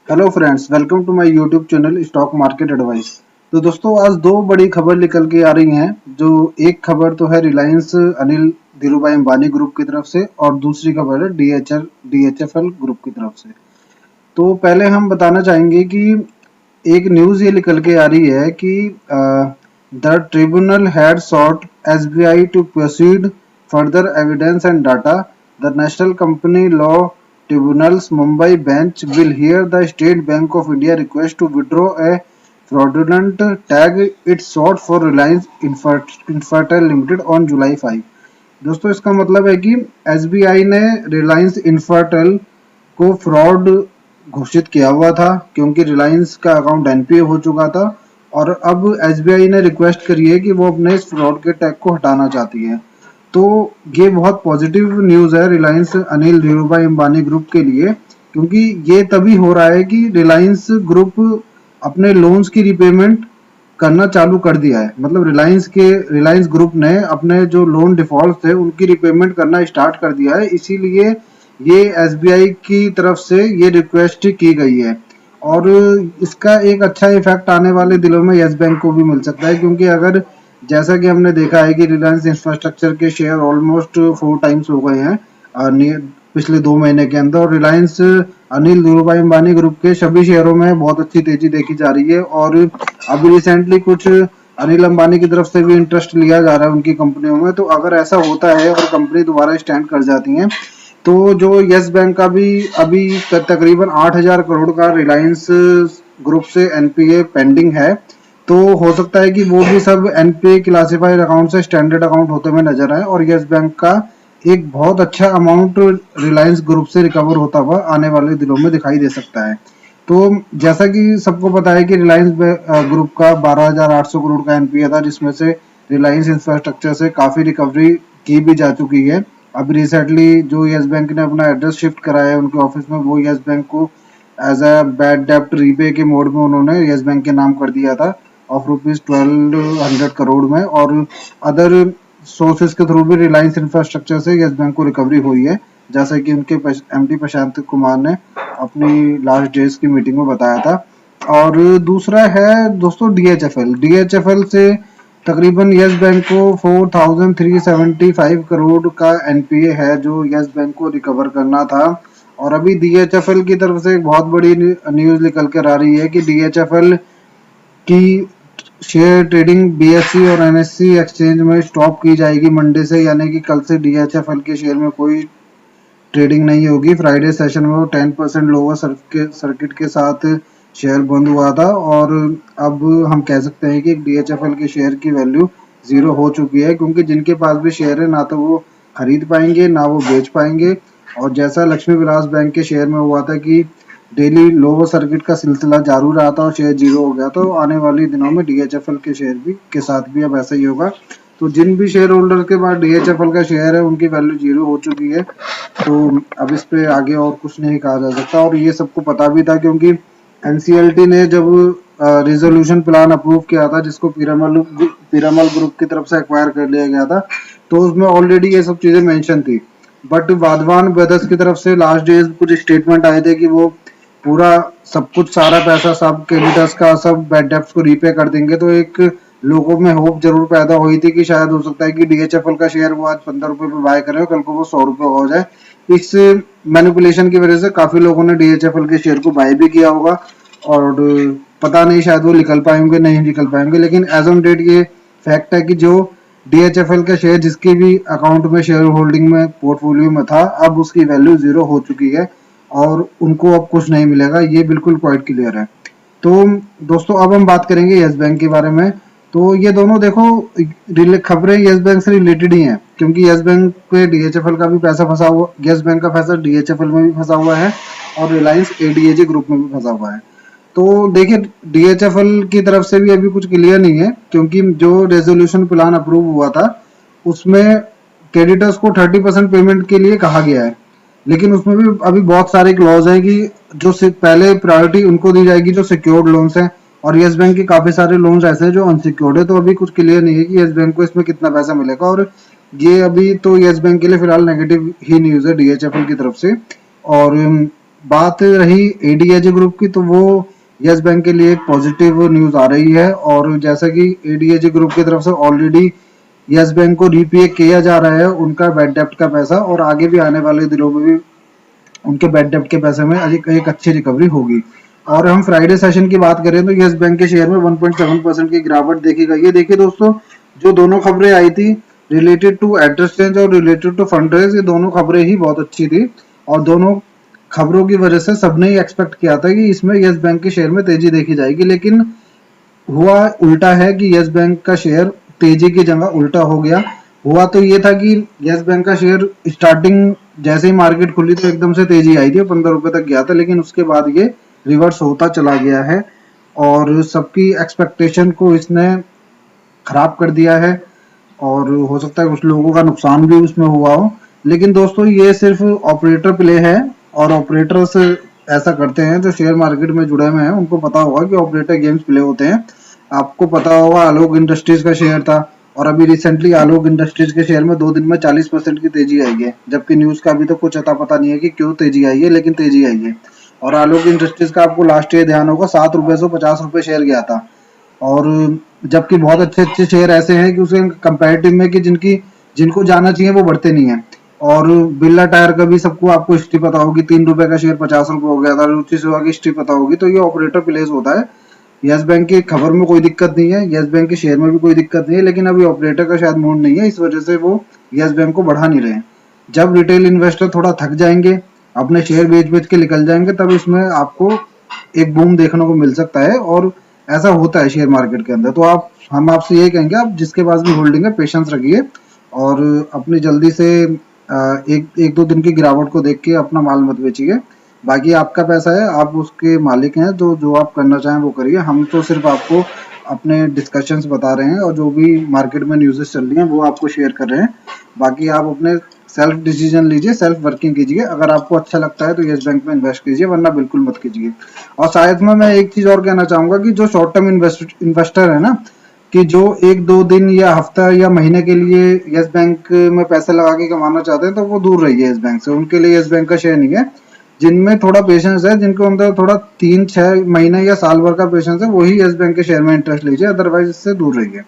Hello friends, welcome to my YouTube channel stock market advice. तो दोस्तों, आज दो बड़ी खबर निकल के आ रही हैं। जो एक खबर तो है रिलायंस अनिल धीरूभाई अंबानी ग्रुप की तरफ से, और दूसरी खबर है डीएचएफएल ग्रुप की तरफ से। तो पहले हम बताना चाहेंगे कि एक न्यूज़ ये निकल के आ रही है कि the tribunal had sought SBI to proceed further evidence and data. The National Company Law Tribunal's Mumbai bench will hear the State Bank of India request to withdraw a fraudulent tag it sought for Reliance Infratel Limited on July 5। दोस्तों, इसका मतलब है कि SBI ने रिलायंस इंफ्राटेल को fraud घोषित किया हुआ था, क्योंकि रिलायंस का अकाउंट एनपीए हो चुका था। और अब एसबीआई ने रिक्वेस्ट करी है कि वो अपने इस फ्रॉड के टैग को हटाना चाहती है। तो ये बहुत पॉजिटिव न्यूज़ है रिलायंस अनिल धीरूभाई अंबानी ग्रुप के लिए, क्योंकि ये तभी हो रहा है कि रिलायंस ग्रुप अपने लोन्स की रिपेमेंट करना चालू कर दिया है। मतलब रिलायंस ग्रुप ने अपने जो लोन डिफॉल्ट थे उनकी रिपेमेंट करना स्टार्ट कर दिया है। इसीलिए ये एसबीआई की तरफ से ये रिक्वेस्ट की गई है। और इसका एक अच्छा इफेक्ट आने वाले दिनों में यस बैंक को भी मिल सकता है, क्योंकि अगर जैसा कि हमने देखा है कि रिलायंस इंफ्रास्ट्रक्चर के शेयर ऑलमोस्ट 4 टाइम्स हो गए हैं पिछले 2 महीने के अंदर। और रिलायंस अनिल धीरूभाई अंबानी ग्रुप के सभी शेयरों में बहुत अच्छी तेजी देखी जा रही है। और अभी रिसेंटली कुछ अनिल अंबानी की तरफ से भी इंटरेस्ट लिया जा रहा है उनकी कंपनियों में। तो अगर ऐसा होता है और कंपनी दोबारा स्टैंड कर जाती है, तो जो यस बैंक का भी अभी तकरीबन 8,000 करोड़ का रिलायंस ग्रुप से एनपीए पेंडिंग है, तो हो सकता है कि वो भी सब एनपीए क्लासिफाइड अकाउंट से स्टैंडर्ड अकाउंट होते हुए नजर आए, और यस बैंक का एक बहुत अच्छा अमाउंट रिलायंस ग्रुप से रिकवर होता हुआ आने वाले दिनों में दिखाई दे सकता है। तो जैसा कि सबको पता है कि रिलायंस ग्रुप का 12,800 करोड़ का एनपीए था, जिसमें से रिलायंस इंफ्रास्ट्रक्चर से काफी रिकवरी की भी जा चुकी है। अभी रिसेंटली जो यस बैंक ने अपना एड्रेस शिफ्ट कराया है उनके ऑफिस में, वो यस बैंक को एज अ बैड डेप्ट रीपे के मोड में उन्होंने यस बैंक के नाम कर दिया था ऑफ रुपीज 1200 करोड़ में। और अदर सोर्सेज के थ्रू भी रिलायंस इंफ्रास्ट्रक्चर से यस बैंक को रिकवरी हुई है, जैसा कि उनके एमडी प्रशांत कुमार ने अपनी लास्ट डेज की मीटिंग में बताया था। और दूसरा है दोस्तों डीएचएफएल से तकरीबन यस बैंक को 4,375 करोड़ का एनपीए है जो यस बैंक को रिकवर करना था। और अभी डीएचएफएल की तरफ से एक बहुत बड़ी न्यूज निकल कर आ रही है कि डीएचएफएल की शेयर ट्रेडिंग बीएससी और एनएससी एक्सचेंज में स्टॉप की जाएगी मंडे से। यानी कि कल से डीएचएफएल के शेयर में कोई ट्रेडिंग नहीं होगी। फ्राइडे सेशन में वो 10% लोअर सर्किट के साथ शेयर बंद हुआ था, और अब हम कह सकते हैं कि डीएचएफएल के शेयर की वैल्यू 0 हो चुकी है, क्योंकि जिनके पास भी शेयर है ना तो वो खरीद पाएंगे ना वो बेच पाएंगे। और जैसा लक्ष्मी विलास बैंक के शेयर में हुआ था कि डेली लोअर सर्किट का सिलसिला जारी रहा था और शेयर 0 हो गया, तो आने वाले दिनों में डीएचएफएल के शेयर भी के साथ भी अब ऐसा ही होगा। तो जिन भी शेयर होल्डर के पास डीएचएफएल का शेयर है उनकी वैल्यू 0 हो चुकी है। तो अब इस पे आगे और कुछ नहीं कहा जा सकता, और ये सबको पता भी था, क्योंकि एनसीएलटी ने जब रिजोल्यूशन प्लान अप्रूव किया था, जिसको पीरामल ग्रुप की तरफ से एक्वायर कर लिया गया था, तो उसमें ऑलरेडी ये सब चीजें मेंशन थी। बट वाधवान ब्रदर्स की तरफ से लास्ट डेज कुछ स्टेटमेंट आए थे कि वो पूरा सब कुछ सारा पैसा सब क्रेडिटर्स का सब बैड डेब्ट्स को रीपे कर देंगे। तो एक लोगों में होप जरूर पैदा हुई थी कि शायद हो सकता है कि डीएचएफएल का शेयर वो आज 15 रुपए पे बाय करें और कल को वो 100 रुपए हो जाए। इस मैनिपुलेशन की वजह से काफी लोगों ने डीएचएफएल के शेयर को बाय भी किया होगा, और पता नहीं शायद वो निकल पाएंगे नहीं निकल पाएंगे। लेकिन एज ऑन डेट ये फैक्ट है कि जो डीएचएफएल का शेयर जिसकी भी अकाउंट में शेयर होल्डिंग में पोर्टफोलियो में था, अब उसकी वैल्यू 0 हो चुकी है और उनको अब कुछ नहीं मिलेगा। ये बिल्कुल क्वाइट क्लियर है। तो दोस्तों, अब हम बात करेंगे यस बैंक के बारे में। तो ये दोनों देखो खबरें यस बैंक से रिलेटेड ही हैं, क्योंकि यस बैंक पे डीएचएफएल का भी पैसा फंसा हुआ, यस बैंक का पैसा डीएचएफएल में भी फंसा हुआ है और रिलायंस एडीएजी ग्रुप में भी फंसा हुआ है। तो देखिए, डीएचएफएल की तरफ से भी अभी कुछ क्लियर नहीं है, क्योंकि जो रेजोल्यूशन प्लान अप्रूव हुआ था उसमें क्रेडिटर्स को 30% पेमेंट के लिए कहा गया है। लेकिन उसमें भी अभी बहुत सारे क्लॉज हैं कि जो पहले प्रायोरिटी उनको दी जाएगी जो सिक्योर्ड लोन्स हैं, और यस बैंक के काफी सारे लोन्स ऐसे हैं जो अनसिक्योर्ड है। तो अभी कुछ क्लियर नहीं है कि यस बैंक को इसमें कितना पैसा मिलेगा, और ये अभी तो यस बैंक के लिए फिलहाल नेगेटिव ही न्यूज है डीएचएफएल की तरफ से। और बात रही एडीएजे ग्रुप की, तो वो यस बैंक के लिए एक पॉजिटिव न्यूज आ रही है। और जैसा कि एडीएजे ग्रुप की तरफ से ऑलरेडी यस बैंक को रीपे किया जा रहा है उनका बैड डेप्ट का पैसा, और आगे भी आने वाले दिनों में भी उनके बैड डेप्ट के पैसे में एक अच्छी रिकवरी होगी। और हम फ्राइडे सेशन की बात करें तो यस बैंक के शेयर में 1.7% की गिरावट देखी गई है। देखिए दोस्तों, जो दोनों खबरें आई थी रिलेटेड टू एड्रेस चेंज और रिलेटेड टू फंड रेज, ये दोनों खबरें ही बहुत अच्छी थी, और दोनों खबरों की वजह से सबने ही एक्सपेक्ट किया था कि इसमें यस बैंक के शेयर में तेजी देखी जाएगी। लेकिन हुआ उल्टा है कि यस बैंक का शेयर तेजी की जगह उल्टा हो गया। हुआ तो ये था कि यस बैंक का शेयर स्टार्टिंग जैसे ही मार्केट खुली तो एकदम से तेजी आई थी, 15 रुपए तक गया था, लेकिन उसके बाद ये रिवर्स होता चला गया है और सबकी एक्सपेक्टेशन को इसने खराब कर दिया है, और हो सकता है कुछ लोगों का नुकसान भी उसमें हुआ हो। लेकिन दोस्तों, ये सिर्फ ऑपरेटर प्ले है, और ऑपरेटर्स ऐसा करते हैं जो शेयर मार्केट में जुड़े हुए हैं, उनको पता होगा कि ऑपरेटर गेम्स प्ले होते हैं। आपको पता होगा आलोक इंडस्ट्रीज का शेयर था, और अभी रिसेंटली आलोक इंडस्ट्रीज के शेयर में 2 दिन में 40% की तेजी आई है, जबकि न्यूज का अभी तो कुछ अता पता नहीं है कि क्यों तेजी आई है, लेकिन तेजी आई है। और आलोक इंडस्ट्रीज का आपको लास्ट ईयर ध्यान होगा 7 रुपए से 50 रुपए शेयर गया था, और जबकि बहुत अच्छे अच्छे शेयर ऐसे हैं कि उसे कंपैरेटिव में कि जिनको जाना चाहिए वो बढ़ते नहीं है। और बिरला टायर का भी सबको आपको हिस्ट्री पता होगी, 3 रुपए का शेयर 50 रुपए हो गया था, रुचि सेवा की हिस्ट्री पता होगी। तो ये ऑपरेटर प्लेस होता है। यस बैंक की खबर में कोई दिक्कत नहीं है, यस बैंक के शेयर में भी कोई दिक्कत नहीं है, लेकिन अभी ऑपरेटर का शायद मूड नहीं है, इस वजह से वो यस बैंक को बढ़ा नहीं रहे हैं। जब रिटेल इन्वेस्टर थोड़ा थक जाएंगे, अपने शेयर बेच बेच के निकल जाएंगे, तब इसमें आपको एक बूम देखने को मिल सकता है, और ऐसा होता है शेयर मार्केट के अंदर। तो हम आपसे ये कहेंगे, आप जिसके पास भी होल्डिंग है पेशेंस रखिए, और अपनी जल्दी से एक दो दिन की गिरावट को देख के अपना माल मत बेचिए। बाकी आपका पैसा है, आप उसके मालिक हैं, तो जो आप करना चाहें वो करिए। हम तो सिर्फ आपको अपने डिस्कशंस बता रहे हैं, और जो भी मार्केट में न्यूज़ेस चल रही हैं वो आपको शेयर कर रहे हैं। बाकी आप अपने सेल्फ डिसीजन लीजिए, सेल्फ वर्किंग कीजिए। अगर आपको अच्छा लगता है तो यस बैंक में इन्वेस्ट कीजिए, वरना बिल्कुल मत कीजिए। और शायद में मैं एक चीज और कहना चाहूंगा कि जो शॉर्ट टर्म इन्वेस्टर है ना, कि जो 1-2 दिन या हफ्ता या महीने के लिए यस बैंक में पैसे लगा के कमाना चाहते हैं, तो वो दूर रहिए यस बैंक से। उनके लिए यस बैंक का शेयर नहीं है। जिनमें थोड़ा पेशेंस है, जिनको अंदर थोड़ा 3-6 महीने या साल भर का पेशेंस है, वही यस बैंक के शेयर में इंटरेस्ट लीजिए, अदरवाइज इससे दूर रहिए।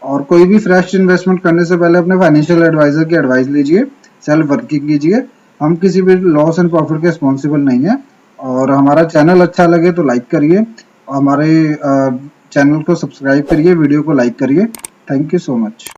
और कोई भी फ्रेश इन्वेस्टमेंट करने से पहले अपने फाइनेंशियल एडवाइजर की एडवाइस लीजिए, सेल्फ वर्किंग कीजिए। हम किसी भी लॉस एंड प्रॉफिट के रिस्पॉन्सिबल नहीं है। और हमारा चैनल अच्छा लगे तो लाइक करिए, और हमारे चैनल को सब्सक्राइब करिए, वीडियो को लाइक करिए। Thank you so much.